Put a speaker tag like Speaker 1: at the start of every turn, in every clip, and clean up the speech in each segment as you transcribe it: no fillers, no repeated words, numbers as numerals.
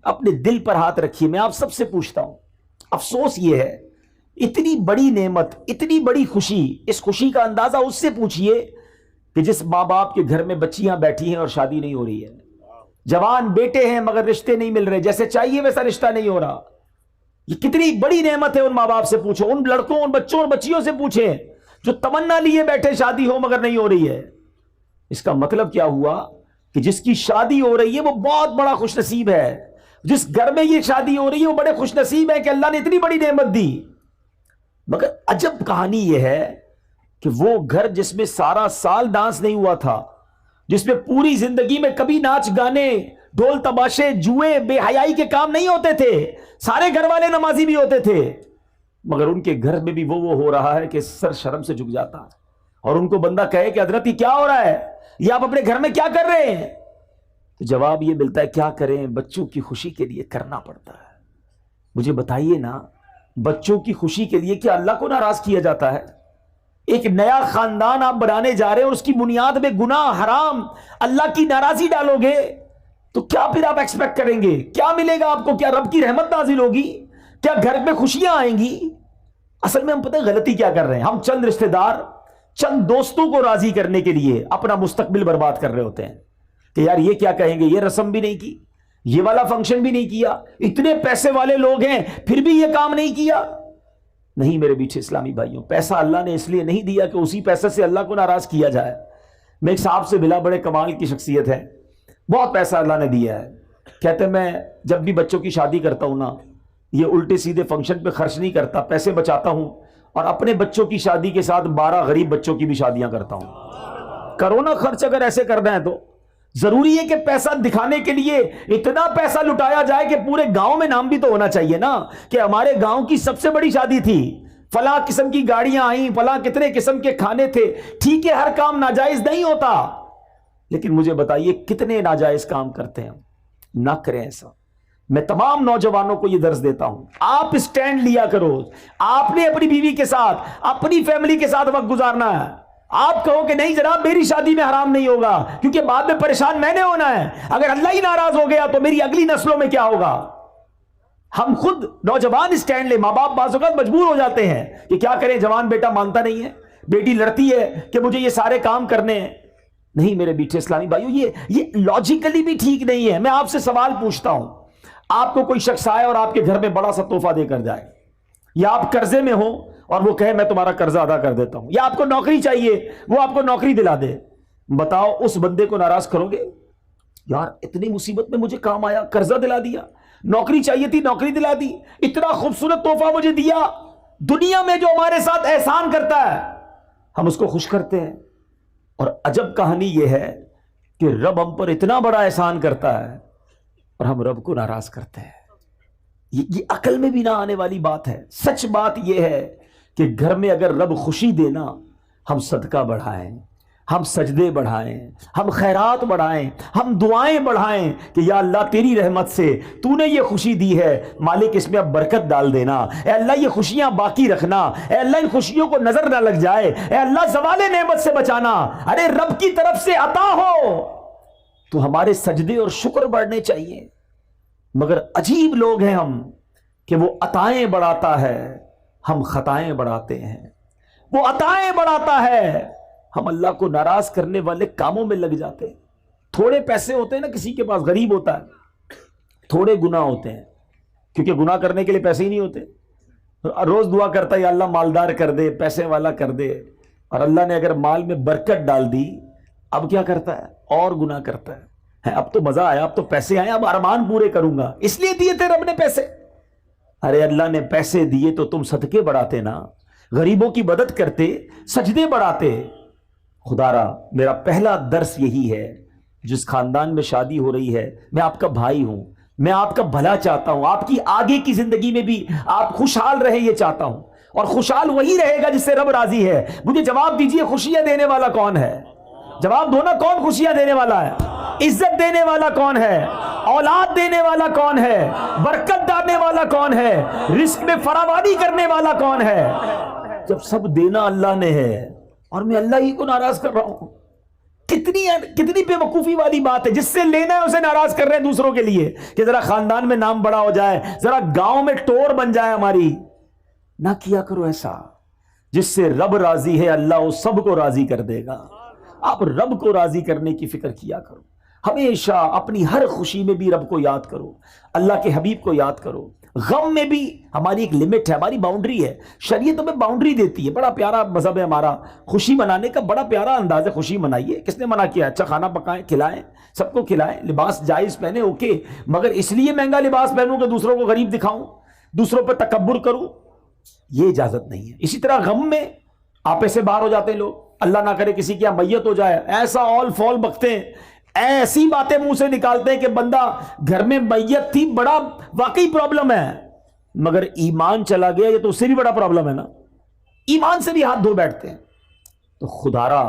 Speaker 1: اپنے دل پر ہاتھ رکھیے. میں آپ سب سے پوچھتا ہوں, افسوس یہ ہے, اتنی بڑی نعمت, اتنی بڑی خوشی, اس خوشی کا اندازہ اس سے پوچھئے کہ جس ماں باپ کے گھر میں بچیاں بیٹھی ہیں اور شادی نہیں ہو رہی ہے, جوان بیٹے ہیں مگر رشتے نہیں مل رہے, جیسے چاہیے ویسا رشتہ نہیں ہو رہا. یہ کتنی بڑی نعمت ہے. ان ماں باپ سے پوچھو, ان لڑکوں, ان بچوں اور بچیوں سے پوچھیں جو تمنا لیے بیٹھے شادی ہو مگر نہیں ہو رہی ہے. اس کا مطلب کیا ہوا کہ جس کی شادی ہو رہی ہے وہ بہت بڑا خوش نصیب ہے. جس گھر میں یہ شادی ہو رہی ہے وہ بڑے خوش نصیب ہے کہ اللہ نے اتنی بڑی نعمت دی. مگر عجب کہانی یہ ہے کہ وہ گھر جس میں سارا سال ڈانس نہیں ہوا تھا, جس میں پوری زندگی میں کبھی ناچ گانے, ڈھول تماشے, جوئے, بے حیائی کے کام نہیں ہوتے تھے, سارے گھر والے نمازی بھی ہوتے تھے, مگر ان کے گھر میں بھی وہ ہو رہا ہے کہ سر شرم سے جھک جاتا ہے. اور ان کو بندہ کہے کہ حضرت یہ کیا ہو رہا ہے, یہ آپ اپنے گھر میں کیا کر رہے ہیں, تو جواب یہ ملتا ہے کیا کریں, بچوں کی خوشی کے لیے کرنا پڑتا ہے. مجھے بتائیے نا, بچوں کی خوشی کے لیے کیا اللہ کو ناراض کیا جاتا ہے؟ ایک نیا خاندان آپ بنانے جا رہے ہیں, اس کی بنیاد میں گناہ, حرام, اللہ کی ناراضی ڈالو گے تو کیا پھر آپ ایکسپیکٹ کریں گے؟ کیا ملے گا آپ کو؟ کیا رب کی رحمت نازل ہوگی؟ کیا گھر میں خوشیاں آئیں گی؟ اصل میں ہم پتہ ہے غلطی کیا کر رہے ہیں, ہم چند رشتہ دار, چند دوستوں کو راضی کرنے کے لیے اپنا مستقبل برباد کر رہے ہوتے ہیں کہ یار یہ کیا کہیں گے, یہ رسم بھی نہیں کی, یہ والا فنکشن بھی نہیں کیا, اتنے پیسے والے لوگ ہیں پھر بھی یہ کام نہیں کیا. نہیں میرے بیٹھے اسلامی بھائیوں, پیسہ اللہ نے اس لیے نہیں دیا کہ اسی پیسے سے اللہ کو ناراض کیا جائے. میں ایک صاحب سے ملا, بڑے کمال کی شخصیت ہے, بہت پیسہ اللہ نے دیا ہے. کہتے میں جب بھی بچوں کی شادی کرتا ہوں نا, یہ الٹے سیدھے فنکشن پہ خرچ نہیں کرتا, پیسے بچاتا ہوں اور اپنے بچوں کی شادی کے ساتھ 12 غریب بچوں کی بھی شادیاں کرتا ہوں. کرونا خرچ اگر ایسے کرنا ہے تو ضروری ہے کہ پیسہ دکھانے کے لیے اتنا پیسہ لٹایا جائے کہ پورے گاؤں میں نام بھی تو ہونا چاہیے نا کہ ہمارے گاؤں کی سب سے بڑی شادی تھی, فلاں قسم کی گاڑیاں آئیں, فلاں کتنے قسم کے کھانے تھے. ٹھیک ہے ہر کام ناجائز نہیں ہوتا, لیکن مجھے بتائیے کتنے ناجائز کام کرتے ہیں. نہ کریں ایسا. میں تمام نوجوانوں کو یہ درس دیتا ہوں, آپ اسٹینڈ لیا کرو. آپ نے اپنی بیوی کے ساتھ, اپنی فیملی کے ساتھ وقت گزارنا ہے. آپ کہو کہ نہیں جناب میری شادی میں حرام نہیں ہوگا کیونکہ بعد میں پریشان میں نے ہونا ہے, اگر اللہ ہی ناراض ہو گیا تو میری اگلی نسلوں میں کیا ہوگا. ہم خود نوجوان اسٹینڈ لیں. ماں باپ بعض اوقات مجبور ہو جاتے ہیں کہ کیا کریں, جوان بیٹا مانتا نہیں ہے, بیٹی لڑتی ہے کہ مجھے یہ سارے کام کرنے ہیں. نہیں میرے بیٹھے اسلامی بھائیو, یہ لاجیکلی بھی ٹھیک نہیں ہے. میں آپ سے سوال پوچھتا ہوں, آپ کو کوئی شخص آئے اور آپ کے گھر میں بڑا سا تحفہ دے کر جائے, یا آپ قرضے میں ہو اور وہ کہے میں تمہارا قرضہ ادا کر دیتا ہوں, یا آپ کو نوکری چاہیے وہ آپ کو نوکری دلا دے, بتاؤ اس بندے کو ناراض کرو گے؟ یار اتنی مصیبت میں مجھے کام آیا, قرضہ دلا دیا, نوکری چاہیے تھی نوکری دلا دی, اتنا خوبصورت تحفہ مجھے دیا. دنیا میں جو ہمارے ساتھ احسان کرتا ہے ہم اس کو خوش کرتے ہیں, اور عجب کہانی یہ ہے کہ رب ہم پر اتنا بڑا احسان کرتا ہے اور ہم رب کو ناراض کرتے ہیں. یہ عقل میں بھی نہ آنے والی بات ہے. سچ بات یہ ہے کہ گھر میں اگر رب خوشی دینا, ہم صدقہ بڑھائیں, ہم سجدے بڑھائیں, ہم خیرات بڑھائیں, ہم دعائیں بڑھائیں کہ یا اللہ تیری رحمت سے تو نے یہ خوشی دی ہے, مالک اس میں اب برکت ڈال دینا, اے اللہ یہ خوشیاں باقی رکھنا, اے اللہ ان خوشیوں کو نظر نہ لگ جائے, اے اللہ زوال نعمت سے بچانا. ارے رب کی طرف سے عطا ہو تو ہمارے سجدے اور شکر بڑھنے چاہیے. مگر عجیب لوگ ہیں ہم کہ وہ عطائیں بڑھاتا ہے, ہم خطائیں بڑھاتے ہیں. وہ عطائیں بڑھاتا ہے, ہم اللہ کو ناراض کرنے والے کاموں میں لگ جاتے ہیں. تھوڑے پیسے ہوتے ہیں نا, کسی کے پاس غریب ہوتا ہے, تھوڑے گناہ ہوتے ہیں کیونکہ گناہ کرنے کے لیے پیسے ہی نہیں ہوتے. روز دعا کرتا ہے یا اللہ مالدار کر دے, پیسے والا کر دے, اور اللہ نے اگر مال میں برکت ڈال دی اب کیا کرتا ہے, اور گناہ کرتا ہے. اب تو مزہ آیا, اب تو پیسے آئے, اب ارمان پورے کروں گا, اس لیے دیے تھے رب نے پیسے. ارے اللہ نے پیسے دیے تو تم صدقے بڑھاتے نا, غریبوں کی مدد کرتے, سجدے بڑھاتے. خدا را میرا پہلا درس یہی ہے, جس خاندان میں شادی ہو رہی ہے, میں آپ کا بھائی ہوں, میں آپ کا بھلا چاہتا ہوں, آپ کی آگے کی زندگی میں بھی آپ خوشحال رہے یہ چاہتا ہوں, اور خوشحال وہی رہے گا جس سے رب راضی ہے. مجھے جواب دیجئے خوشیاں دینے والا کون ہے؟ جواب دو نا, کون خوشیاں دینے والا ہے؟ عزت دینے والا کون ہے؟ اولاد دینے والا کون ہے؟ برکت ڈالنے والا کون ہے؟ رزق میں فراوانی کرنے والا کون ہے؟ جب سب دینا اللہ نے ہے اور میں اللہ ہی کو ناراض کر رہا ہوں. کتنی بے وقوفی والی بات ہے. جس سے لینا ہے اسے ناراض کر رہے ہیں دوسروں کے لیے کہ ذرا خاندان میں نام بڑا ہو جائے, ذرا گاؤں میں ٹور بن جائے ہماری. نہ کیا کرو ایسا. جس سے رب راضی ہے اللہ وہ سب کو راضی کر دے گا. آپ رب کو راضی کرنے کی فکر کیا کرو. ہمیشہ اپنی ہر خوشی میں بھی رب کو یاد کرو, اللہ کے حبیب کو یاد کرو. غم میں بھی ہماری ایک لمٹ ہے, ہماری باؤنڈری ہے. شریعت ہمیں باؤنڈری دیتی ہے. بڑا پیارا مذہب ہے ہمارا. خوشی منانے کا بڑا پیارا انداز ہے. خوشی منائیے, کس نے منع کیا؟ اچھا کھانا پکائیں, کھلائیں, سب کو کھلائیں, لباس جائز پہنے, اوکے, مگر اس لیے مہنگا لباس پہنوں کہ دوسروں کو غریب دکھاؤں, دوسروں پہ تکبر کروں, یہ اجازت نہیں ہے. اسی طرح غم میں آپے سے باہر ہو جاتے ہیں لوگ. اللہ نہ کرے کسی کی یہاں میت ہو جائے, ایسا آل فال بکتے ہیں, ایسی باتیں منہ سے نکالتے ہیں کہ بندہ گھر میں میت تھی, بڑا واقعی پرابلم ہے, مگر ایمان چلا گیا یہ تو اس سے بھی بڑا پرابلم ہے نا. ایمان سے بھی ہاتھ دھو بیٹھتے ہیں. تو خدارا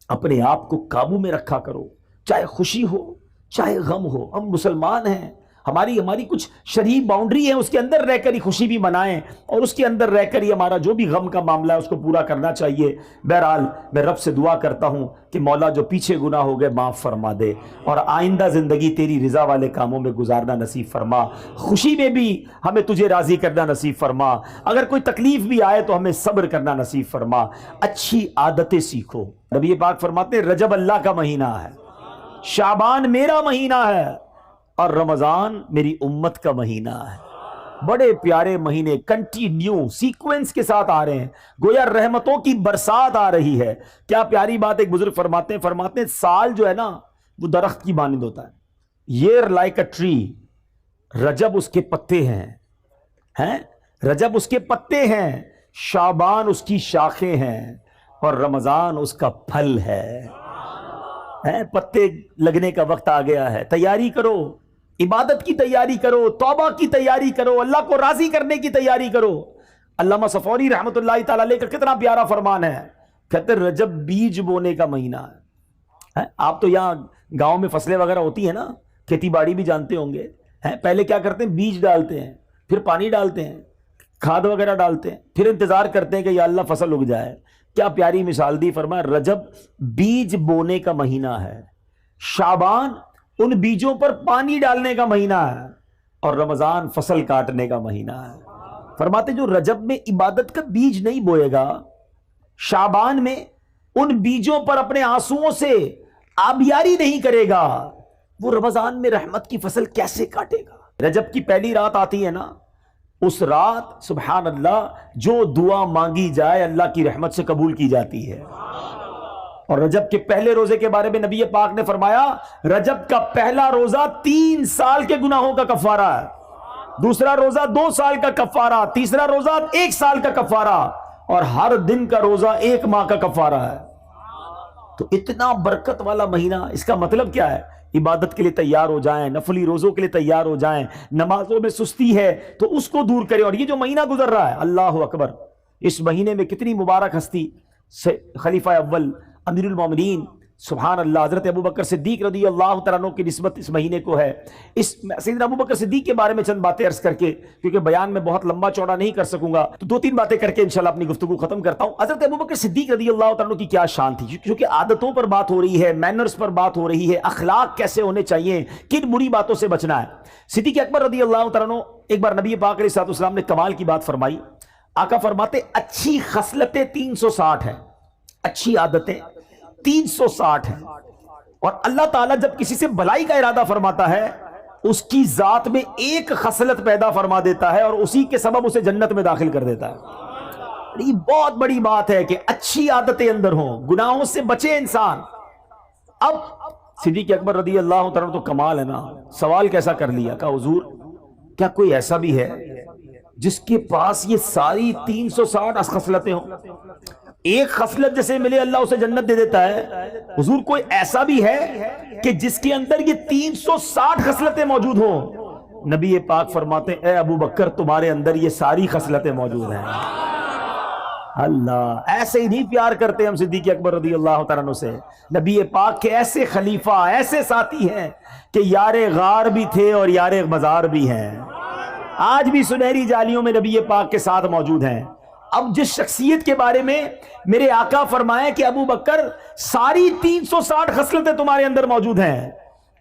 Speaker 1: اپنے آپ کو قابو میں رکھا کرو, چاہے خوشی ہو چاہے غم ہو. ہم مسلمان ہیں, ہماری کچھ شرعی باؤنڈری ہے, اس کے اندر رہ کر ہی خوشی بھی منائیں اور اس کے اندر رہ کر ہی ہمارا جو بھی غم کا معاملہ ہے اس کو پورا کرنا چاہیے. بہرحال میں رب سے دعا کرتا ہوں کہ مولا جو پیچھے گناہ ہو گئے معاف فرما دے اور آئندہ زندگی تیری رضا والے کاموں میں گزارنا نصیب فرما. خوشی میں بھی ہمیں تجھے راضی کرنا نصیب فرما. اگر کوئی تکلیف بھی آئے تو ہمیں صبر کرنا نصیب فرما. اچھی عادتیں سیکھو. نبی پاک فرماتے ہیں رجب اللہ کا مہینہ ہے, شعبان میرا مہینہ ہے اور رمضان میری امت کا مہینہ ہے. بڑے پیارے مہینے کنٹینیو سیکوینس کے ساتھ آ رہے ہیں, گویا رحمتوں کی برسات آ رہی ہے. کیا پیاری بات ایک بزرگ فرماتے ہیں سال جو ہے نا وہ درخت کی مانند ہوتا ہے. year like a tree, رجب اس کے پتے ہیں, رجب اس کے پتے ہیں, شعبان اس کی شاخیں ہیں اور رمضان اس کا پھل ہے. پتے لگنے کا وقت آ گیا ہے. تیاری کرو, عبادت کی تیاری کرو, توبہ کی تیاری کرو, اللہ کو راضی کرنے کی تیاری کرو. علامہ صفوری رحمۃ اللہ تعالی علیہ کا کتنا پیارا فرمان ہے, کہتے رجب بیج بونے کا مہینہ ہے. آپ تو یہاں گاؤں میں فصلیں وغیرہ ہوتی ہیں نا, کھیتی باڑی بھی جانتے ہوں گے. پہلے کیا کرتے ہیں, بیج ڈالتے ہیں, پھر پانی ڈالتے ہیں, کھاد وغیرہ ڈالتے ہیں, پھر انتظار کرتے ہیں کہ یا اللہ فصل اگ جائے. کیا پیاری مثال دی, فرمایا رجب بیج بونے کا مہینہ ہے, شعبان ان بیجوں پر پانی ڈالنے کا مہینہ ہے اور رمضان فصل کاٹنے کا مہینہ ہے. فرماتے جو رجب میں عبادت کا بیج نہیں بوئے گا, شعبان میں ان بیجوں پر اپنے آنسوؤں سے آبیاری نہیں کرے گا, وہ رمضان میں رحمت کی فصل کیسے کاٹے گا. رجب کی پہلی رات آتی ہے نا, اس رات سبحان اللہ جو دعا مانگی جائے اللہ کی رحمت سے قبول کی جاتی ہے. اور رجب کے پہلے روزے کے بارے میں نبی پاک نے فرمایا رجب کا پہلا روزہ 3 سال کے گناہوں کا کفارہ ہے, دوسرا روزہ 2 سال کا کفارہ, تیسرا روزہ 1 سال کا کفارہ اور ہر دن کا روزہ 1 ماہ کا کفارہ ہے. تو اتنا برکت والا مہینہ. اس کا مطلب کیا ہے, عبادت کے لیے تیار ہو جائیں, نفلی روزوں کے لیے تیار ہو جائیں, نمازوں میں سستی ہے تو اس کو دور کریں. اور یہ جو مہینہ گزر رہا ہے, اللہ اکبر, اس مہینے میں کتنی مبارک ہستی, خلیفہ اول امیر المومنین سبحان اللہ حضرت ابوبکر صدیق رضی اللہ تعالیٰ عنہ کی نسبت اس مہینے کو ہے. اس سیدنا ابوبکر صدیق کے بارے میں چند باتیں عرض کر کے, کیونکہ بیان میں بہت لمبا چوڑا نہیں کر سکوں گا, تو 2-3 باتیں کر کے انشاءاللہ اپنی گفتگو ختم کرتا ہوں. حضرت ابوبکر صدیق رضی اللہ تعالیٰ عنہ کی کیا شان تھی, کیونکہ عادتوں پر بات ہو رہی ہے, مینرز پر بات ہو رہی ہے, اخلاق کیسے ہونے چاہیے, کن بری باتوں سے بچنا ہے. صدیق اکبر رضی اللہ تعالیٰ عنہ ایک بار نبی پاک علیہ الصلوۃ والسلام نے کمال کی بات فرمائی. آقا فرماتے اچھی خصلتیں 360 ہیں, اچھی عادتیں 360 ہیں, اور اللہ تعالیٰ جب کسی سے بلائی کا ارادہ فرماتا ہے اس کی ذات میں ایک خصلت پیدا فرما دیتا ہے اور اسی کے سبب اسے جنت میں داخل کر دیتا ہے. یہ بہت بڑی بات ہے کہ اچھی عادتیں اندر ہوں, گناہوں سے بچے انسان. اب صدیق اکبر رضی اللہ تعالیٰ تو کمال ہے نا, سوال کیسا کر لیا, کہا حضور کیا کوئی ایسا بھی ہے جس کے پاس یہ ساری 360 خصلتیں ہوں, ایک خصلت جیسے ملے اللہ اسے جنت دے دیتا ہے. حضور کوئی ایسا بھی ہے کہ جس کے اندر یہ 360 خصلتیں موجود ہوں. نبی پاک فرماتے ہیں اے ابو بکر تمہارے اندر یہ ساری خصلتیں موجود ہیں. اللہ, ایسے ہی نہیں پیار کرتے ہم صدیق اکبر رضی اللہ تعالیٰ عنہ سے. نبی پاک کے ایسے خلیفہ, ایسے ساتھی ہیں کہ یار غار بھی تھے اور یار مزار بھی ہیں, آج بھی سنہری جالیوں میں نبی پاک کے ساتھ موجود ہیں. اب جس شخصیت کے بارے میں میرے آقا فرمائے کہ ابو بکر ساری 360 خصلتیں تمہارے اندر موجود ہیں،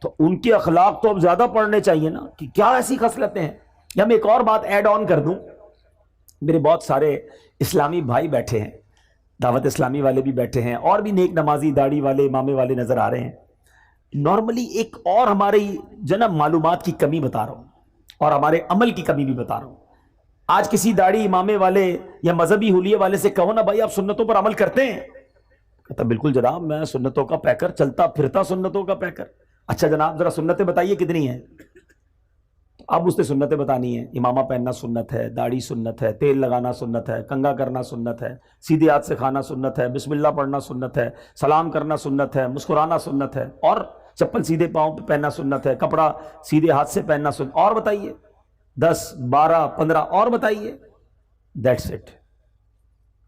Speaker 1: تو ان کے اخلاق تو اب زیادہ پڑھنے چاہیے نا، کہ کیا ایسی خصلتیں ہیں۔ یا میں ایک اور بات ایڈ آن کر دوں، میرے بہت سارے اسلامی بھائی بیٹھے ہیں، دعوت اسلامی والے بھی بیٹھے ہیں، اور بھی نیک نمازی داڑھی والے امامے والے نظر آ رہے ہیں۔ نارملی ایک اور ہماری جناب معلومات کی کمی بتا رہا ہوں، اور ہمارے عمل کی کمی بھی بتا رہا ہوں۔ آج کسی داڑھی امامے والے یا مذہبی حلیے والے سے کہو نا بھائی آپ سنتوں پر عمل کرتے ہیں، کہتا بالکل جناب میں سنتوں کا پیکر، چلتا پھرتا سنتوں کا پیکر۔ اچھا جناب ذرا سنتیں بتائیے کتنی ہیں؟ اب اس نے سنتیں بتانی ہیں، امامہ پہننا سنت ہے، داڑھی سنت ہے، تیل لگانا سنت ہے، کنگھا کرنا سنت ہے، سیدھے ہاتھ سے کھانا سنت ہے، بسم اللہ پڑھنا سنت ہے، سلام کرنا سنت ہے، مسکرانا سنت ہے، اور چپل سیدھے پاؤں پہ پہننا سنت ہے، کپڑا سیدھے ہاتھ سے پہننا سنت، اور بتائیے 10 12 15 اور بتائیے۔ That's it.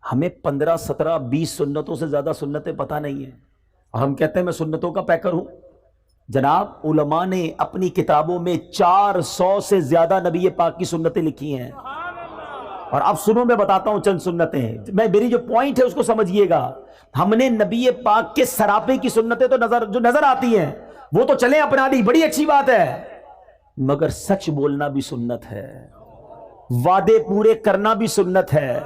Speaker 1: ہمیں 15 17 20 سنتوں سے زیادہ سنتیں پتہ نہیں ہیں، اور ہم کہتے ہیں میں سنتوں کا پیکر ہوں۔ جناب علماء نے اپنی کتابوں میں 400 سے زیادہ نبی پاک کی سنتیں لکھی ہیں، اور اب سنو میں بتاتا ہوں چند سنتیں، میری جو پوائنٹ ہے اس کو سمجھیے گا۔ ہم نے نبی پاک کے سراپے کی سنتیں تو جو نظر آتی ہیں وہ تو چلیں اپنا لی، بڑی اچھی بات ہے، مگر سچ بولنا بھی سنت ہے، وعدے پورے کرنا بھی سنت ہے،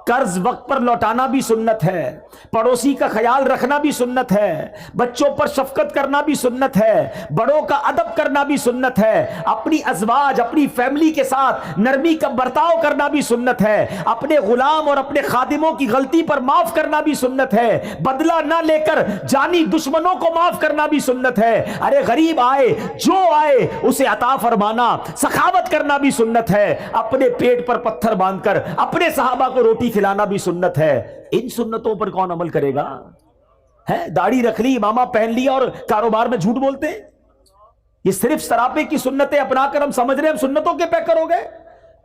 Speaker 1: قرض وقت پر لوٹانا بھی سنت ہے، پڑوسی کا خیال رکھنا بھی سنت ہے، بچوں پر شفقت کرنا بھی سنت ہے، بڑوں کا ادب کرنا بھی سنت ہے، اپنی ازواج اپنی فیملی کے ساتھ نرمی کا برتاؤ کرنا بھی سنت ہے، اپنے غلام اور اپنے خادموں کی غلطی پر معاف کرنا بھی سنت ہے، بدلہ نہ لے کر جانی دشمنوں کو معاف کرنا بھی سنت ہے، ارے غریب آئے جو آئے اسے عطا فرمانا، سخاوت کرنا بھی سنت ہے، اپنے پیٹ پر پتھر باندھ کر اپنے صحابہ کو روٹی کھلانا بھی سنت ہے۔ ان سنتوں پر کون عمل کرے گا؟ ہے داڑھی رکھ لی، امامہ پہن لیا اور کاروبار میں جھوٹ بولتے ہیں؟ یہ صرف سراپے کی سنتیں اپنا کر ہم سمجھ رہے ہیں ہم سنتوں کے پیکر ہو گئے۔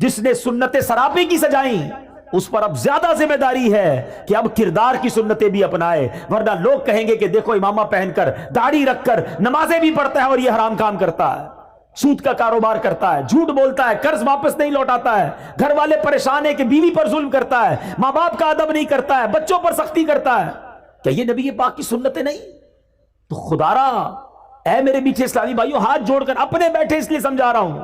Speaker 1: جس نے سنتیں سراپے کی سجائیں اس پر اب زیادہ ذمہ داری ہے کہ اب کردار کی سنتیں بھی اپنائے، ورنہ لوگ کہیں گے کہ دیکھو امامہ پہن کر داڑھی رکھ کر نمازیں بھی پڑھتا ہے اور یہ حرام کام کرتا ہے، سود کا کاروبار کرتا ہے، جھوٹ بولتا ہے، قرض واپس نہیں لوٹاتا ہے، گھر والے پریشان ہیں کہ بیوی پر ظلم کرتا ہے، ماں باپ کا ادب نہیں کرتا ہے، بچوں پر سختی کرتا ہے۔ کیا یہ نبی پاک کی سنتیں نہیں؟ تو خدا را اے میرے میٹھے اسلامی بھائیوں، ہاتھ جوڑ کر اپنے بیٹھے اس لیے سمجھا رہا ہوں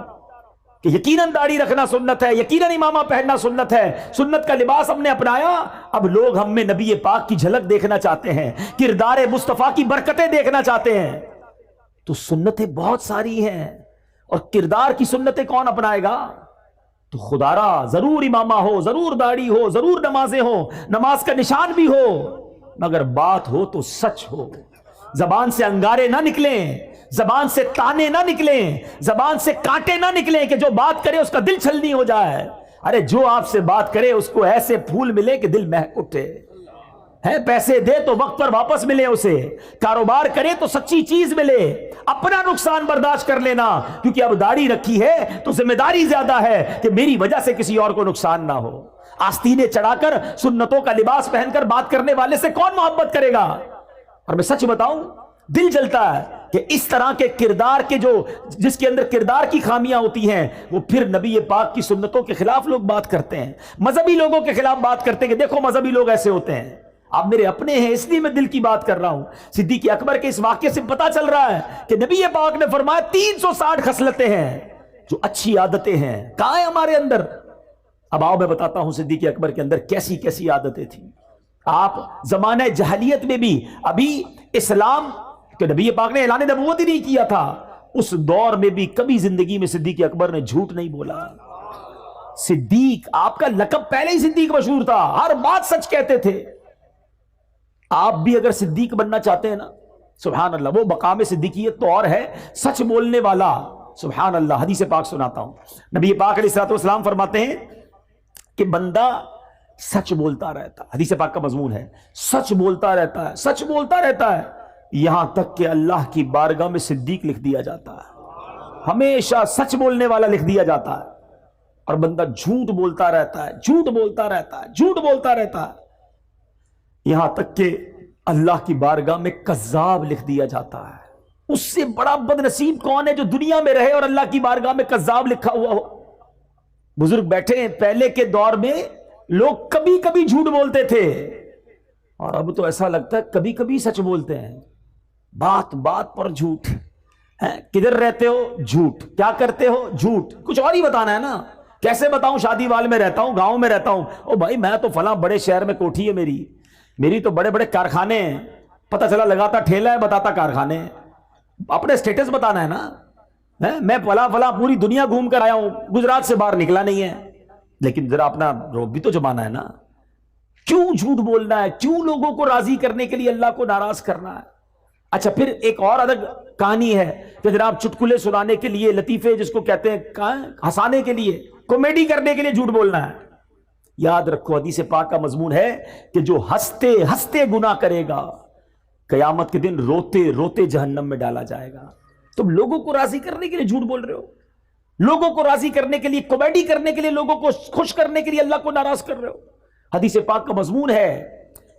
Speaker 1: کہ یقیناً داڑھی رکھنا سنت ہے، یقیناً امامہ پہننا سنت ہے، سنت کا لباس ہم نے اپنایا، اب لوگ ہم میں نبی پاک کی جھلک دیکھنا چاہتے ہیں، کردار مصطفیٰ کی برکتیں دیکھنا چاہتے ہیں۔ تو سنتیں بہت ساری ہیں، اور کردار کی سنتیں کون اپنائے گا؟ تو خدا را ضرور امامہ ہو، ضرور داڑھی ہو، ضرور نمازیں ہو، نماز کا نشان بھی ہو، مگر بات ہو تو سچ ہو، زبان سے انگارے نہ نکلیں، زبان سے تانے نہ نکلیں، زبان سے کانٹے نہ نکلیں کہ جو بات کرے اس کا دل چھلنی ہو جائے۔ ارے جو آپ سے بات کرے اس کو ایسے پھول ملے کہ دل مہک اٹھے، ہے پیسے دے تو وقت پر واپس ملے، اسے کاروبار کرے تو سچی چیز ملے، اپنا نقصان برداشت کر لینا، کیونکہ اب داڑھی رکھی ہے تو ذمہ داری زیادہ ہے کہ میری وجہ سے کسی اور کو نقصان نہ ہو۔ آستینے چڑھا کر سنتوں کا لباس پہن کر بات کرنے والے سے کون محبت کرے گا؟ اور میں سچ بتاؤں دل جلتا ہے کہ اس طرح کے کردار کے جس کے اندر کردار کی خامیاں ہوتی ہیں وہ پھر نبی پاک کی سنتوں کے خلاف لوگ بات کرتے ہیں، مذہبی لوگوں کے خلاف بات کرتے ہیں کہ دیکھو مذہبی لوگ ایسے ہوتے ہیں۔ آپ میرے اپنے ہیں اس لیے میں دل کی بات کر رہا ہوں۔ صدیق اکبر کے اس واقعے سے پتا چل رہا ہے کہ نبی پاک نے فرمایا 360 خصلتیں ہیں جو اچھی عادتیں ہیں، کہاں ہیں ہمارے اندر؟ اب آؤ میں بتاتا ہوں صدیق اکبر کے اندر کیسی کیسی عادتیں تھیں۔ آپ زمانہ جہلیت میں بھی، ابھی اسلام کہ نبی پاک نے اعلان نبوت ہی نہیں کیا تھا، اس دور میں بھی کبھی زندگی میں صدیق اکبر نے جھوٹ نہیں بولا۔ صدیق، آپ کا لقب پہلے ہی صدیق مشہور تھا، ہر بات سچ کہتے تھے۔ آپ بھی اگر صدیق بننا چاہتے ہیں نا، سبحان اللہ، وہ مقام صدیقیت تو اور ہے، سچ بولنے والا، سبحان اللہ۔ حدیث پاک سناتا ہوں، نبی پاک علیہ الصلوۃ والسلام فرماتے ہیں کہ بندہ سچ بولتا رہتا، حدیث پاک کا مضمون ہے، سچ بولتا رہتا ہے، سچ بولتا رہتا ہے، یہاں تک کہ اللہ کی بارگاہ میں صدیق لکھ دیا جاتا ہے، ہمیشہ سچ بولنے والا لکھ دیا جاتا ہے۔ اور بندہ جھوٹ بولتا رہتا ہے، جھوٹ بولتا رہتا ہے، جھوٹ بولتا رہتا ہے، یہاں تک کہ اللہ کی بارگاہ میں کذاب لکھ دیا جاتا ہے۔ اس سے بڑا بد نصیب کون ہے جو دنیا میں رہے اور اللہ کی بارگاہ میں کذاب لکھا ہوا ہو؟ بزرگ بیٹھے ہیں، پہلے کے دور میں لوگ کبھی کبھی جھوٹ بولتے تھے اور اب تو ایسا لگتا ہے کبھی کبھی سچ بولتے ہیں. بات بات پر جھوٹ. کدھر رہتے ہو؟ جھوٹ. کیا کرتے ہو؟ جھوٹ. کچھ اور ہی بتانا ہے نا. کیسے بتاؤں شادی وال میں رہتا ہوں, گاؤں میں رہتا ہوں, او بھائی میں تو فلاں بڑے شہر میں کوٹھی ہے میری تو بڑے بڑے کارخانے ہیں. پتہ چلا لگاتا ٹھیلا ہے, بتاتا کارخانے ہیں. اپنے سٹیٹس بتانا ہے نا. میں فلاں پوری دنیا گھوم کر آیا ہوں, گجرات سے باہر نکلا نہیں ہے. لیکن ذرا اپنا روب بھی تو جمانا ہے نا. کیوں جھوٹ بولنا ہے؟ کیوں لوگوں کو راضی کرنے کے لیے اللہ کو ناراض کرنا ہے؟ اچھا پھر ایک اور الگ کہانی ہے کہ جناب چٹکلے سنانے کے لیے, لطیفے جس کو کہتے ہیں, ہنسانے کے لیے, کامیڈی کرنے کے لیے جھوٹ بولنا ہے. یاد رکھو حدیث پاک کا مضمون ہے کہ جو ہنستے ہنستے گناہ کرے گا قیامت کے دن روتے روتے جہنم میں ڈالا جائے گا. تم لوگوں کو راضی کرنے کے لیے جھوٹ بول رہے ہو, لوگوں کو راضی کرنے کے لیے, کامیڈی کرنے کے لیے, لوگوں کو خوش کرنے کے لیے اللہ کو ناراض کر رہے ہو. حدیث پاک کا مضمون ہے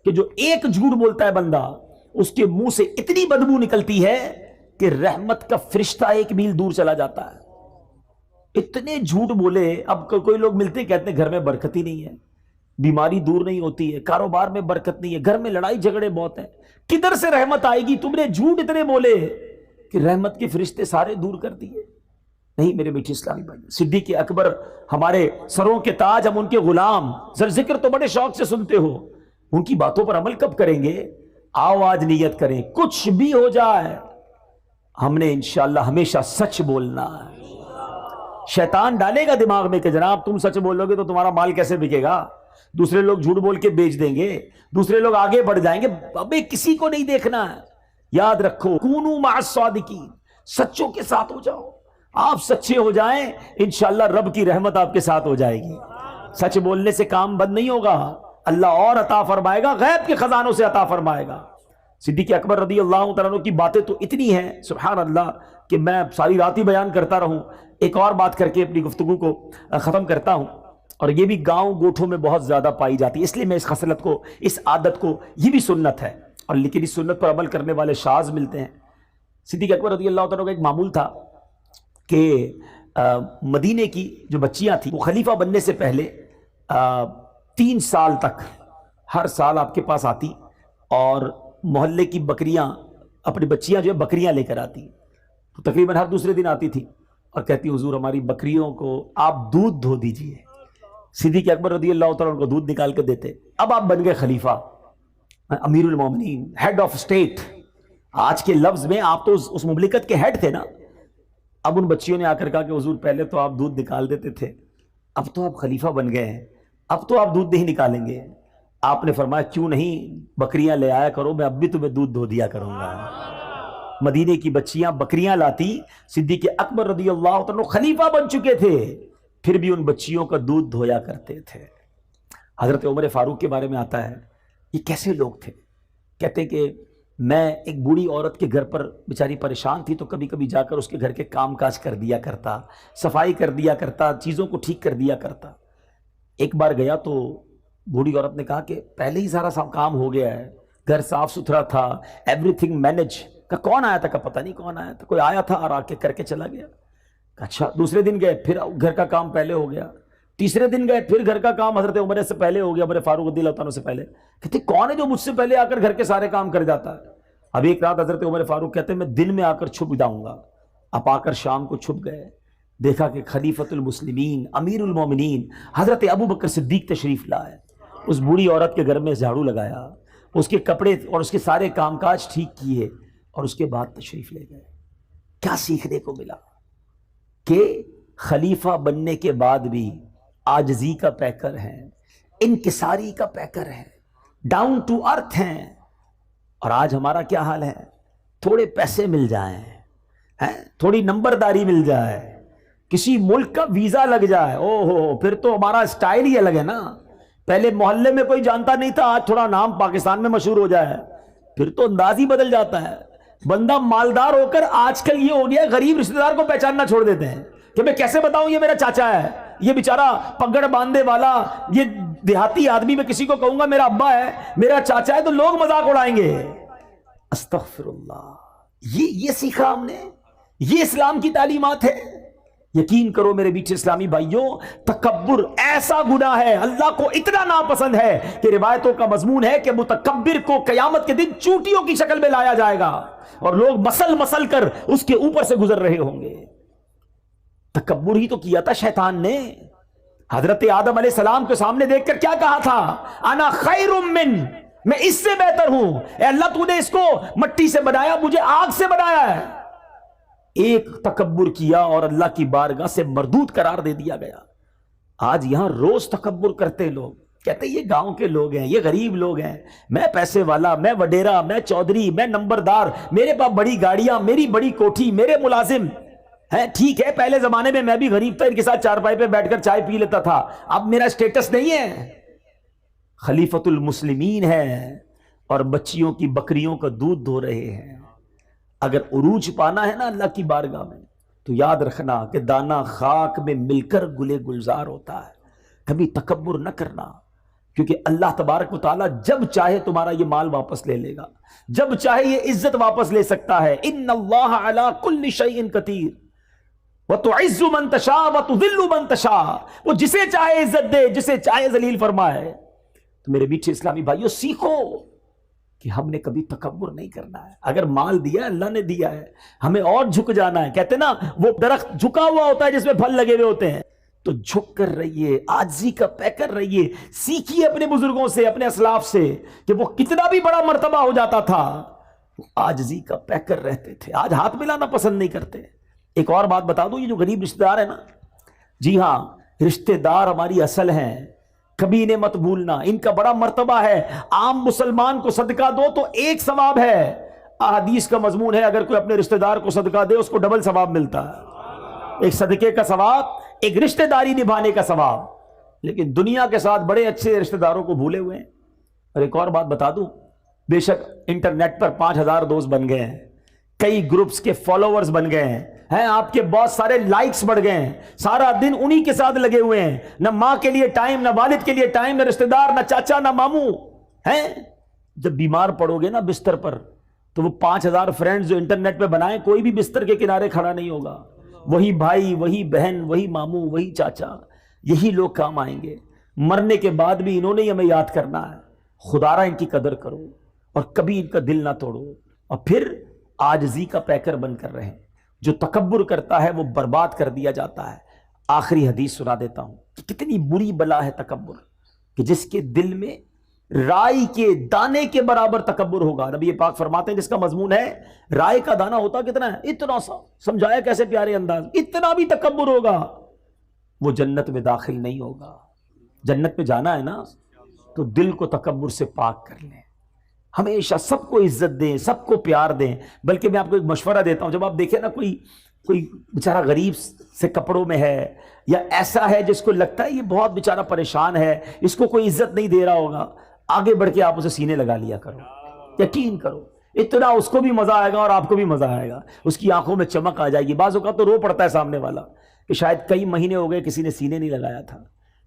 Speaker 1: کہ جو ایک جھوٹ بولتا ہے بندہ, اس کے منہ سے اتنی بدبو نکلتی ہے کہ رحمت کا فرشتہ 1 میل دور چلا جاتا ہے. اتنے جھوٹ بولے. اب کوئی لوگ ملتے ہیں کہتے ہیں گھر میں برکت ہی نہیں ہے, بیماری دور نہیں ہوتی ہے, کاروبار میں برکت نہیں ہے, گھر میں لڑائی جھگڑے بہت ہیں. کدھر سے رحمت آئے گی؟ تم نے جھوٹ اتنے بولے کہ رحمت کے فرشتے سارے دور کر دیے. نہیں میرے میٹھے اسلامی بھائی, صدیق اکبر ہمارے سروں کے تاج, ہم ان کے غلام. ذکر تو بڑے شوق سے سنتے ہو, ان کی باتوں پر عمل کب کریں گے؟ آؤ آج نیت کریں, کچھ بھی ہو جائے ہم نے انشاءاللہ ہمیشہ سچ بولنا ہے. شیطان ڈالے گا دماغ میں کہ جناب تم سچ بولو گے تو تمہارا مال کیسے بکے گا, دوسرے لوگ جھوٹ بول کے بیچ دیں گے, دوسرے لوگ آگے بڑھ جائیں گے. ابے کسی کو نہیں دیکھنا ہے. یاد رکھو کونوا مع الصادقین, سچوں کے ساتھ ہو جاؤ. آپ سچے ہو جائیں انشاءاللہ رب کی رحمت آپ کے ساتھ ہو جائے گی. سچ بولنے سے کام بند نہیں ہوگا, اللہ اور عطا فرمائے گا, غیب کے خزانوں سے عطا فرمائے گا. صدیق اکبر رضی اللہ تعالیٰ عنہ کی باتیں تو اتنی ہیں سبحان اللہ کہ میں ساری رات ہی بیان کرتا رہوں. ایک اور بات کر کے اپنی گفتگو کو ختم کرتا ہوں, اور یہ بھی گاؤں گوٹھوں میں بہت زیادہ پائی جاتی ہے, اس لیے میں اس خصلت کو, اس عادت کو, یہ بھی سنت ہے اور لیکن اس سنت پر عمل کرنے والے شاذ ملتے ہیں. صدیق اکبر رضی اللہ تعالیٰ کا ایک معمول تھا کہ مدینے کی جو بچیاں تھیں وہ خلیفہ بننے سے پہلے 3 سال تک ہر سال آپ کے پاس آتی اور محلے کی بکریاں, اپنی بچیاں جو ہے بکریاں لے کر آتی. تو تقریباً ہر دوسرے دن آتی تھی اور کہتی حضور ہماری بکریوں کو آپ دودھ دھو دیجئے. صدیق اکبر رضی اللہ تعالیٰ کو دودھ نکال کے دیتے. اب آپ بن گئے خلیفہ, امیر المومنین, ہیڈ آف اسٹیٹ. آج کے لفظ میں آپ تو اس مملکت کے ہیڈ تھے نا. اب ان بچیوں نے آ کر کہا کہ حضور پہلے تو آپ دودھ نکال دیتے تھے, اب تو آپ خلیفہ بن گئے ہیں, اب تو آپ دودھ نہیں نکالیں گے. آپ نے فرمایا کیوں نہیں, بکریاں لے آیا کرو, میں اب بھی تمہیں دودھ دھو دیا کروں گا. مدینے کی بچیاں بکریاں لاتی. صدیق اکبر رضی اللہ عنہ خلیفہ بن چکے تھے, پھر بھی ان بچیوں کا دودھ دھویا کرتے تھے. حضرت عمر فاروق کے بارے میں آتا ہے, یہ کیسے لوگ تھے؟ کہتے کہ میں ایک بوڑھی عورت کے گھر پر بیچاری پریشان تھی تو کبھی کبھی جا کر اس کے گھر کے کام کاج کر دیا کرتا, صفائی کر دیا کرتا, چیزوں کو ٹھیک کر دیا کرتا. ایک بار گیا تو بوڑھی عورت نے کہا کہ پہلے ہی سارا کام ہو گیا ہے, گھر صاف ستھرا تھا, ایوری تھنگ مینج. کہ کون آیا تھا؟ کہ پتہ نہیں کون آیا تھا, کوئی آیا تھا اور آ کے کر کے چلا گیا. اچھا دوسرے دن گئے, پھر گھر کا کام پہلے ہو گیا. تیسرے دن گئے, پھر گھر کا کام حضرت عمر سے پہلے ہو گیا, عمر فاروق رضی اللہ عنہ سے پہلے. کہتے کون ہے جو مجھ سے پہلے آ کر گھر کے سارے کام کر جاتا ہے؟ اب ایک رات حضرت عمر فاروق کہتے ہیں میں دن میں آ کر چھپ جاؤں گا. اب آ کر شام کو چھپ گئے, دیکھا کہ خلیفۃ المسلمین امیر المومنین حضرت ابو بکر صدیق تشریف لائے. اس بوڑھی عورت کے گھر میں جھاڑو لگایا, اس کے کپڑے اور اس کے سارے کام کاج ٹھیک کیے اور اس کے بعد تشریف لے گئے. کیا سیکھنے کو ملا؟ کہ خلیفہ بننے کے بعد بھی عاجزی کا پیکر ہیں, انکساری کا پیکر ہیں, ڈاؤن ٹو ارتھ ہیں. اور آج ہمارا کیا حال ہے؟ تھوڑے پیسے مل جائیں, تھوڑی نمبرداری مل جائے, کسی ملک کا ویزا لگ جائے, او ہو پھر تو ہمارا سٹائل ہی الگ ہے نا. پہلے محلے میں کوئی جانتا نہیں تھا, آج تھوڑا نام پاکستان میں مشہور ہو جائے پھر تو انداز ہی بدل جاتا ہے. بندہ مالدار ہو کر آج کل یہ ہو گیا غریب رشتہ دار کو پہچاننا چھوڑ دیتے ہیں کہ میں کیسے بتاؤں یہ میرا چاچا ہے, یہ بیچارہ پگڑ باندھے والا, یہ دیہاتی آدمی. میں کسی کو کہوں گا میرا ابا ہے, میرا چاچا ہے, تو لوگ مذاق اڑائیں گے. استغفر اللہ. یہ سیکھا ہم نے, یہ اسلام کی تعلیمات ہے. یقین کرو میرے بیٹے اسلامی بھائیوں، تکبر ایسا گناہ ہے، اللہ کو اتنا ناپسند ہے کہ روایتوں کا مضمون ہے کہ متکبر کو قیامت کے دن چونٹیوں کی شکل میں لایا جائے گا اور لوگ مسل مسل کر اس کے اوپر سے گزر رہے ہوں گے۔ تکبر ہی تو کیا تھا شیطان نے۔ حضرت آدم علیہ السلام کے سامنے دیکھ کر کیا کہا تھا؟ انا خیر من، میں اس سے بہتر ہوں، اے اللہ تو نے اس کو مٹی سے بنایا، مجھے آگ سے بنایا ہے۔ ایک تکبر کیا اور اللہ کی بارگاہ سے مردود قرار دے دیا گیا۔ آج یہاں روز تکبر کرتے لوگ، کہتے ہیں یہ گاؤں کے لوگ ہیں، یہ غریب لوگ ہیں، میں پیسے والا، میں وڈیرا، میں چودھری، میں نمبردار، میرے پاس بڑی گاڑیاں، میری بڑی کوٹھی، میرے ملازم ہیں۔ ٹھیک ہے، پہلے زمانے میں میں بھی غریب تھا، ان کے ساتھ چارپائی پہ بیٹھ کر چائے پی لیتا تھا، اب میرا سٹیٹس نہیں ہے۔ خلیفۃ المسلمین ہے اور بچیوں کی بکریوں کا دودھ دھو رہے ہیں۔ اگر عروج پانا ہے نا اللہ کی بارگاہ میں تو یاد رکھنا کہ دانا خاک میں مل کر گلے گلزار ہوتا ہے۔ کبھی تکبر نہ کرنا، کیونکہ اللہ تبارک و تعالیٰ جب چاہے تمہارا یہ مال واپس لے لے گا، جب چاہے یہ عزت واپس لے سکتا ہے۔ ان اللہ علی کل شیء قدیر وتعز من تشاء وتذل من تشاء، وہ جسے چاہے عزت دے، جسے چاہے ذلیل فرمائے۔ تو میرے میٹھے اسلامی بھائیوں، سیکھو کہ ہم نے کبھی تکبر نہیں کرنا ہے۔ اگر مال دیا اللہ نے دیا ہے، ہمیں اور جھک جانا ہے۔ کہتے نا وہ درخت جھکا ہوا ہوتا ہے جس میں پھل لگے ہوئے ہوتے ہیں، تو جھک کر رہیے، عاجزی کا پیکر رہیے، سیکھیے اپنے بزرگوں سے، اپنے اسلاف سے کہ وہ کتنا بھی بڑا مرتبہ ہو جاتا تھا وہ عاجزی کا پیکر رہتے تھے۔ آج ہاتھ ملانا پسند نہیں کرتے۔ ایک اور بات بتا دوں، یہ جو غریب رشتہ دار ہے نا، جی ہاں، رشتہ دار ہماری اصل ہیں، کبھی انہیں مت بھولنا، ان کا بڑا مرتبہ ہے۔ عام مسلمان کو صدقہ دو تو ایک ثواب ہے، احادیث کا مضمون ہے اگر کوئی اپنے رشتہ دار کو صدقہ دے اس کو ڈبل ثواب ملتا ہے، ایک صدقے کا ثواب، ایک رشتہ داری نبھانے کا ثواب۔ لیکن دنیا کے ساتھ بڑے اچھے رشتہ داروں کو بھولے ہوئے ہیں۔ اور ایک اور بات بتا دوں، بے شک انٹرنیٹ پر 5000 دوست بن گئے ہیں، کئی گروپس کے فالوورز بن گئے ہیں، آپ کے بہت سارے لائکس بڑھ گئے ہیں، سارا دن انہی کے ساتھ لگے ہوئے ہیں، نہ ماں کے لیے ٹائم، نہ والد کے لیے ٹائم، نہ رشتہ دار، نہ چاچا، نہ ماموں ہیں۔ جب بیمار پڑو گے نا بستر پر تو وہ 5000 فرینڈز جو انٹرنیٹ پہ بنائیں، کوئی بھی بستر کے کنارے کھڑا نہیں ہوگا، وہی بھائی، وہی بہن، وہی ماموں، وہی چاچا، یہی لوگ کام آئیں گے۔ مرنے کے بعد بھی انہوں نے ہی ہمیں یاد کرنا ہے۔ خدا را ان کی قدر کرو اور کبھی ان کا دل نہ توڑو، اور پھر عاجزی کا پیکر بن کر رہیں۔ جو تکبر کرتا ہے وہ برباد کر دیا جاتا ہے۔ آخری حدیث سنا دیتا ہوں کہ کتنی بری بلا ہے تکبر، کہ جس کے دل میں رائی کے دانے کے برابر تکبر ہوگا۔ نبی پاک فرماتے ہیں جس کا مضمون ہے رائے کا دانہ ہوتا کتنا ہے، اتنا سا، سمجھایا کیسے پیارے انداز، اتنا بھی تکبر ہوگا، وہ جنت میں داخل نہیں ہوگا۔ جنت میں جانا ہے نا تو دل کو تکبر سے پاک کر لیں، ہمیشہ سب کو عزت دیں، سب کو پیار دیں۔ بلکہ میں آپ کو ایک مشورہ دیتا ہوں، جب آپ دیکھیں نا کوئی بیچارہ غریب سے کپڑوں میں ہے، یا ایسا ہے جس کو لگتا ہے یہ بہت بیچارہ پریشان ہے، اس کو کوئی عزت نہیں دے رہا ہوگا، آگے بڑھ کے آپ اسے سینے لگا لیا کرو، یقین کرو اتنا اس کو بھی مزہ آئے گا اور آپ کو بھی مزہ آئے گا، اس کی آنکھوں میں چمک آ جائے گی۔ بعض اوقات تو رو پڑتا ہے سامنے والا کہ شاید کئی مہینے ہو گئے کسی نے سینے نہیں لگایا تھا،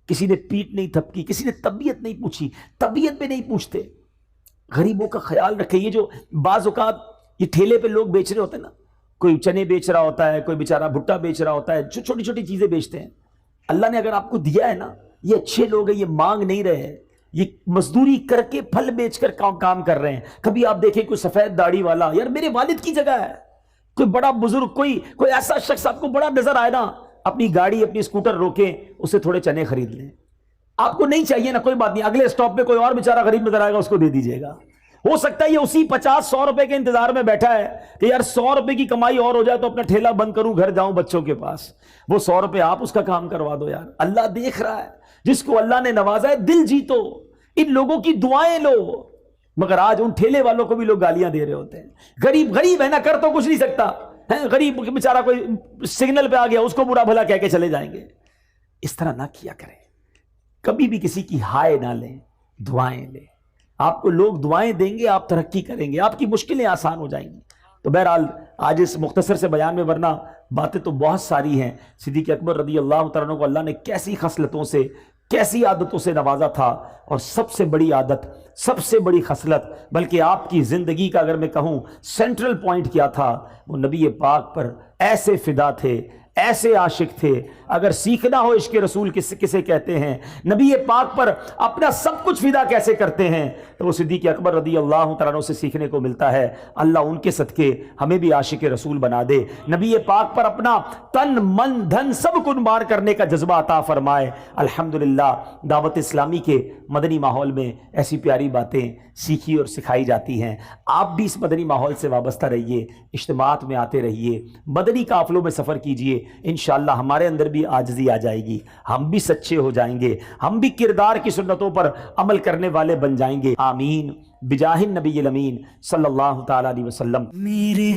Speaker 1: کسی نے پیٹ نہیں تھپکی، کسی نے طبیعت نہیں پوچھی، طبیعت پہ نہیں پوچھتے۔ غریبوں کا خیال رکھے۔ یہ جو بعض اوقات یہ ٹھیلے پہ لوگ بیچ رہے ہوتے ہیں نا، کوئی چنے بیچ رہا ہوتا ہے، کوئی بیچارہ بھٹا بیچ رہا ہوتا ہے، جو چھوٹی چھوٹی چیزیں بیچتے ہیں، اللہ نے اگر آپ کو دیا ہے نا، یہ اچھے لوگ ہیں، یہ مانگ نہیں رہے، یہ مزدوری کر کے پھل بیچ کر کام کر رہے ہیں۔ کبھی آپ دیکھیں کوئی سفید داڑھی والا، یار میرے والد کی جگہ ہے، کوئی بڑا بزرگ، کوئی ایسا شخص آپ کو بڑا نظر آئے نا، اپنی گاڑی اپنی اسکوٹر روکیں، اسے تھوڑے چنے خرید لیں۔ آپ کو نہیں چاہیے نا، کوئی بات نہیں، اگلے اسٹاپ پہ کوئی اور بیچارہ غریب نظر آئے گا، اس کو دے دیجیے گا۔ ہو سکتا ہے یہ اسی 50-100 روپے کے انتظار میں بیٹھا ہے کہ یار 100 روپے کی کمائی اور ہو جائے تو اپنا ٹھیلا بند کروں، گھر جاؤں بچوں کے پاس، وہ 100 روپے آپ اس کا کام کروا دو۔ یار اللہ دیکھ رہا ہے، جس کو اللہ نے نوازا ہے دل جیتو، ان لوگوں کی دعائیں لو۔ مگر آج ان ٹھیلے والوں کو بھی لوگ گالیاں دے رہے ہوتے ہیں۔ غریب ہے نا، کر تو کچھ نہیں سکتا ہے، غریب بیچارہ کوئی سگنل پہ آ گیا، اس کو برا بھلا کہہ کے چلے جائیں گے۔ اس طرح نہ کیا کریں، کبھی بھی کسی کی ہائے نہ لیں، دعائیں لیں۔ آپ کو لوگ دعائیں دیں گے، آپ ترقی کریں گے، آپ کی مشکلیں آسان ہو جائیں گی۔ تو بہرحال آج اس مختصر سے بیان میں، ورنہ باتیں تو بہت ساری ہیں۔ صدیق اکبر رضی اللہ تعالیٰ عنہ کو اللہ نے کیسی خصلتوں سے، کیسی عادتوں سے نوازا تھا، اور سب سے بڑی عادت، سب سے بڑی خصلت، بلکہ آپ کی زندگی کا اگر میں کہوں سینٹرل پوائنٹ کیا تھا، وہ نبی پاک پر ایسے فدا تھے، ایسے عاشق تھے. اگر سیکھنا ہو عشق رسول کسے کہتے ہیں, نبی پاک پر اپنا سب کچھ فدا کیسے کرتے ہیں, تو وہ صدیق اکبر رضی اللہ تعالیٰ عنہ سے سیکھنے کو ملتا ہے. اللہ ان کے صدقے ہمیں بھی عاشق رسول بنا دے, نبی پاک پر اپنا تن من دھن سب قربان کرنے کا جذبہ عطا فرمائے. الحمدللہ دعوت اسلامی کے مدنی ماحول میں ایسی پیاری باتیں سیکھی اور سکھائی جاتی ہیں. آپ بھی اس مدنی ماحول سے وابستہ رہیے, اجتماعات میں آتے رہیے, مدنی قافلوں میں سفر کیجئے. انشاءاللہ ہمارے اندر بھی عاجزی آ جائے گی, ہم بھی سچے ہو جائیں گے, ہم بھی کردار کی سنتوں پر عمل کرنے والے بن جائیں گے. آمین بجاہ النبی الامین صلی اللہ تعالی علیہ وسلم.
Speaker 2: میرے